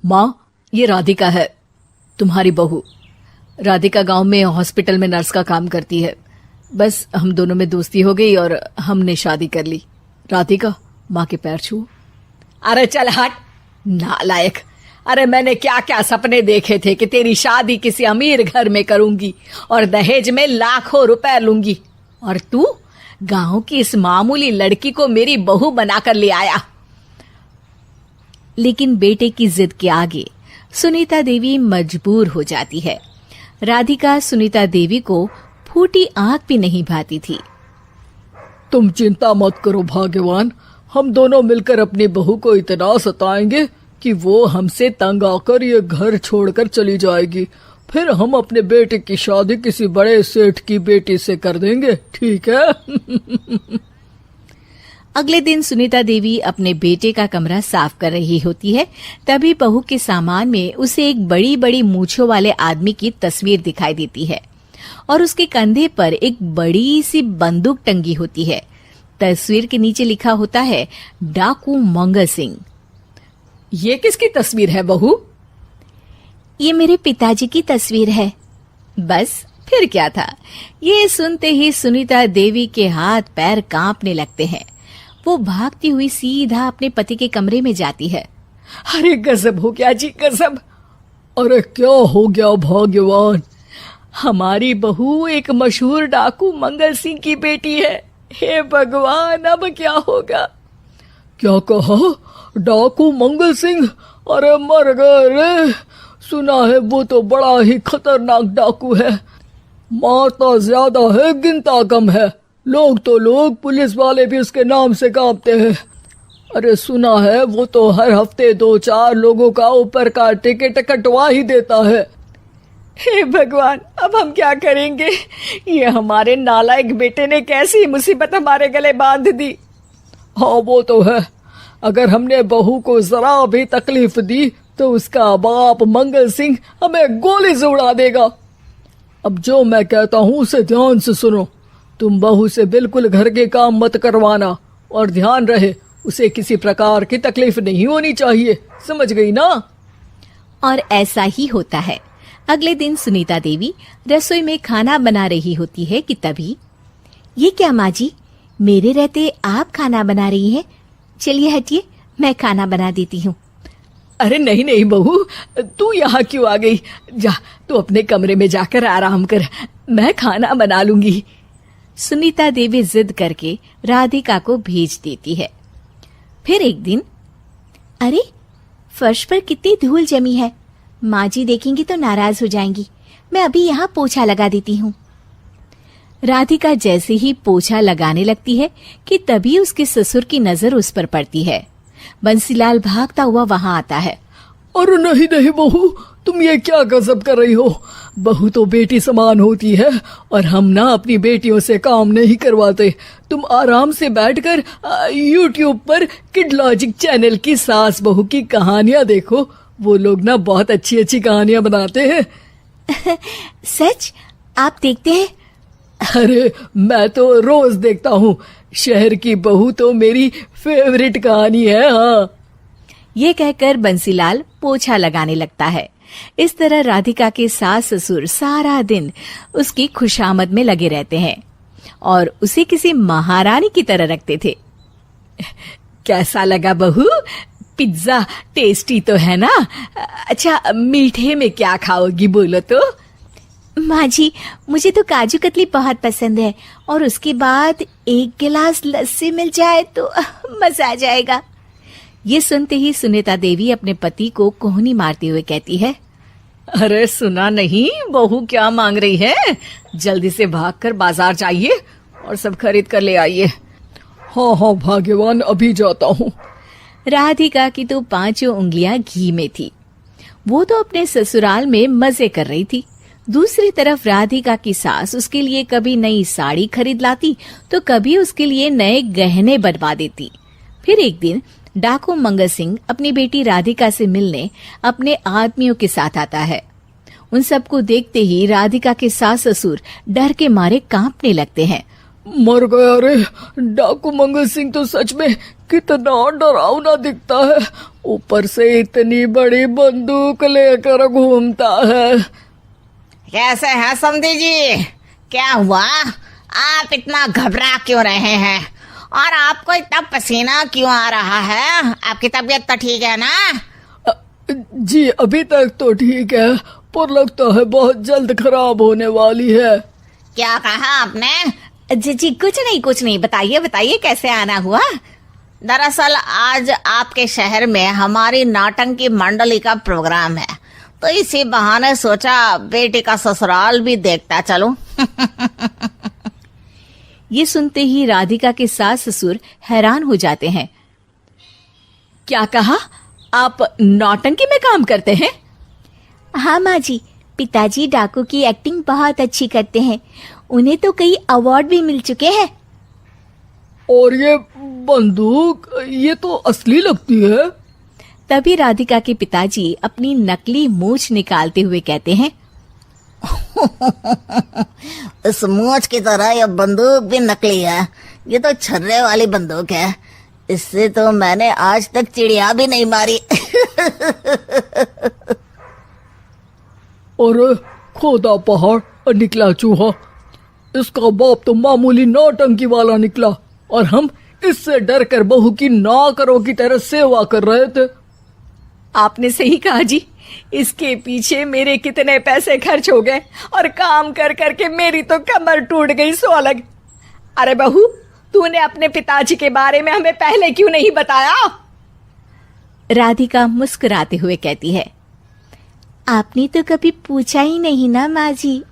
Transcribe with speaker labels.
Speaker 1: माँ, ये राधिका है, तुम्हारी बहू। राधिका गांव में हॉस्पिटल में नर्स का काम करती है। बस हम दोनों में दोस्ती हो गई और हमने शादी कर ली। राधिका, माँ के पैर छू।
Speaker 2: अरे चल हट नालायक। अरे मैंने क्या क्या सपने देखे थे कि तेरी शादी किसी अमीर घर में करूंगी और दहेज में लाखों रुपए लूंगी, और तू गांव की इस मामूली लड़की को मेरी बहू बनाकर ले आया।
Speaker 3: लेकिन बेटे की जिद के आगे सुनीता देवी मजबूर हो जाती है। राधिका सुनीता देवी को फूटी आंख भी नहीं भाती थी।
Speaker 1: तुम चिंता मत करो भाग्यवान, हम दोनों मिलकर अपनी बहू को इतना सताएंगे कि वो हमसे तंग आकर ये घर छोड़कर चली जाएगी। फिर हम अपने बेटे की शादी किसी बड़े सेठ की बेटी से कर देंगे, ठीक है?
Speaker 3: अगले दिन सुनीता देवी अपने बेटे का कमरा साफ कर रही होती है। तभी बहू के सामान में उसे एक बड़ी बड़ी मूंछों वाले आदमी की तस्वीर दिखाई देती है और उसके कंधे पर एक बड़ी सी बंदूक टंगी होती है। तस्वीर के नीचे लिखा होता है डाकू मंगल सिंह।
Speaker 2: ये किसकी तस्वीर है बहू?
Speaker 3: ये मेरे पिताजी की तस्वीर है। बस फिर क्या था। ये सुनते ही सुनीता देवी के हाथ पैर कांपने लगते हैं। वो भागती हुई सीधा अपने पति के कमरे में जाती है।
Speaker 2: अरे गजब हो गया जी, गजब।
Speaker 1: अरे क्या हो गया भाग्यवान?
Speaker 2: हमारी बहू एक मशहूर डाकू मंगल सिंह की बेटी है। हे भगवान, अब क्या होगा?
Speaker 1: क्या कहा? डाकू मंगल सिंह? अरे मर गए रे। सुना है वो तो बड़ा ही खतरनाक डाकू है, मारता ज्यादा है गिनता कम है। लोग पुलिस वाले भी उसके नाम से कांपते हैं। अरे सुना है वो तो हर हफ्ते 2-4 लोगों का ऊपर का टिकट कटवा ही देता है।
Speaker 2: हे भगवान, अब हम क्या करेंगे? ये हमारे नालायक बेटे ने कैसी मुसीबत हमारे गले बांध दी।
Speaker 1: हाँ वो तो है, अगर हमने बहू को जरा भी तकलीफ दी तो उसका बाप मंगल सिंह हमें गोली से उड़ा देगा। अब जो मैं कहता हूँ उसे ध्यान से सुनो। तुम बहू से बिल्कुल घर के काम मत करवाना, और ध्यान रहे उसे किसी प्रकार की तकलीफ नहीं होनी चाहिए, समझ गई ना?
Speaker 3: और ऐसा ही होता है। अगले दिन सुनीता देवी रसोई में खाना बना रही होती है कि तभी, ये क्या माँ जी, मेरे रहते आप खाना बना रही हैं? चलिए हटिए, मैं खाना बना देती हूँ।
Speaker 2: अरे नहीं नहीं बहू, तू यहाँ क्यों आ गई? जा, तू अपने कमरे में जाकर आराम कर, मैं खाना बना लूंगी।
Speaker 3: सुनीता देवी जिद करके राधिका को भेज देती है। फिर एक दिन, अरे फर्श पर कितनी धूल जमी है, माँ जी देखेंगी तो नाराज हो जाएंगी, मैं अभी यहाँ पोछा लगा देती हूँ। राधिका जैसे ही पोछा लगाने लगती है कि तभी उसके ससुर की नजर उस पर पड़ती है। बंसीलाल भागता हुआ वहां आता है।
Speaker 1: अरे नहीं नहीं बहू, तुम ये क्या गजब कर रही हो? बहू तो बेटी समान होती है और हम ना अपनी बेटियों से काम नहीं करवाते। तुम आराम से बैठकर YouTube पर किड लॉजिक चैनल की सास बहू की कहानियां देखो। वो लोग ना बहुत अच्छी अच्छी कहानियां बनाते हैं।
Speaker 3: सच? आप देखते हैं?
Speaker 1: अरे मैं तो रोज देखता हूँ। शहर की बहू तो मेरी फेवरेट कहानी है। हाँ,
Speaker 3: ये कहकर बंसीलाल पोछा लगाने लगता है। इस तरह राधिका के सास ससुर सारा दिन उसकी खुशामद में लगे रहते हैं और उसे किसी महारानी की तरह रखते थे।
Speaker 2: कैसा लगा बहू? पिज्जा टेस्टी तो है ना? अच्छा, मीठे में क्या खाओगी बोलो तो?
Speaker 3: माँ जी, मुझे तो काजू कतली बहुत पसंद है और उसके बाद 1 गिलास लस्सी मिल जाए तो मजा आ जाएगा। ये सुनते ही सुनीता देवी अपने पति को कोहनी मारते हुए कहती है,
Speaker 2: अरे सुना नहीं, बहू क्या मांग रही है? जल्दी से भागकर बाजार जाइए और सब खरीद कर ले आइए।
Speaker 1: हाँ हाँ भाग्यवान, अभी जाता हूँ।
Speaker 3: राधिका की तो 5 उंगलियां घी में थी। वो तो अपने ससुराल में मजे कर रही थी। दूसरी तरफ राधिका की सास उसके लिए कभी नई साड़ी खरीद लाती तो कभी उसके लिए नए गहने बनवा देती। फिर एक दिन डाकू मंगल सिंह अपनी बेटी राधिका से मिलने अपने आदमियों के साथ आता है। उन सबको देखते ही राधिका के सास ससुर डर के मारे कांपने लगते हैं।
Speaker 1: मर गया रे। डाकू मंगल सिंह तो सच में कितना डरावना दिखता है, ऊपर से इतनी बड़ी बंदूक लेकर घूमता है।
Speaker 4: कैसे हैं समधी जी? क्या हुआ? आप इतना घबरा क्यों रहे हैं? और आपको इतना पसीना क्यों आ रहा है? आपकी तबीयत तो ठीक है ना?
Speaker 1: जी अभी तक तो ठीक है, पर लगता है बहुत जल्द खराब होने वाली है।
Speaker 4: क्या कहा आपने?
Speaker 3: जी कुछ नहीं, बताइए बताइए कैसे आना हुआ।
Speaker 4: दरअसल आज आपके शहर में हमारी नाटंकी मंडली का प्रोग्राम है, तो इसी बहाने सोचा बेटी का ससुराल भी देखता चलूं।
Speaker 3: ये सुनते ही राधिका के सास ससुर हैरान हो जाते हैं। क्या कहा? आप नौटंकी में काम करते हैं? हाँ माँ जी, पिताजी डाकू की एक्टिंग बहुत अच्छी करते हैं, उन्हें तो कई अवार्ड भी मिल चुके हैं।
Speaker 1: और ये बंदूक, ये तो असली लगती है।
Speaker 3: तभी राधिका के पिताजी अपनी नकली मूंछ निकालते हुए कहते हैं,
Speaker 4: इस मूंछ की तरह यह बंदूक भी नकली है। ये तो छर्रे वाली बंदूक है, इससे तो मैंने आज तक चिड़िया भी नहीं मारी।
Speaker 1: और खोदा पहाड़ और निकला चूहा। इसका बाप तो मामूली नौटंकी वाला निकला, और हम इससे डर कर बहू की नौकरों की तरह सेवा कर रहे थे।
Speaker 2: आपने सही कहा जी, इसके पीछे मेरे कितने पैसे खर्च हो गए, और काम कर करके मेरी तो कमर टूट गई सो अलग। अरे बहू, तूने अपने पिताजी के बारे में हमें पहले क्यों नहीं बताया?
Speaker 3: राधिका मुस्कुराते हुए कहती है, आपने तो कभी पूछा ही नहीं ना माँ जी।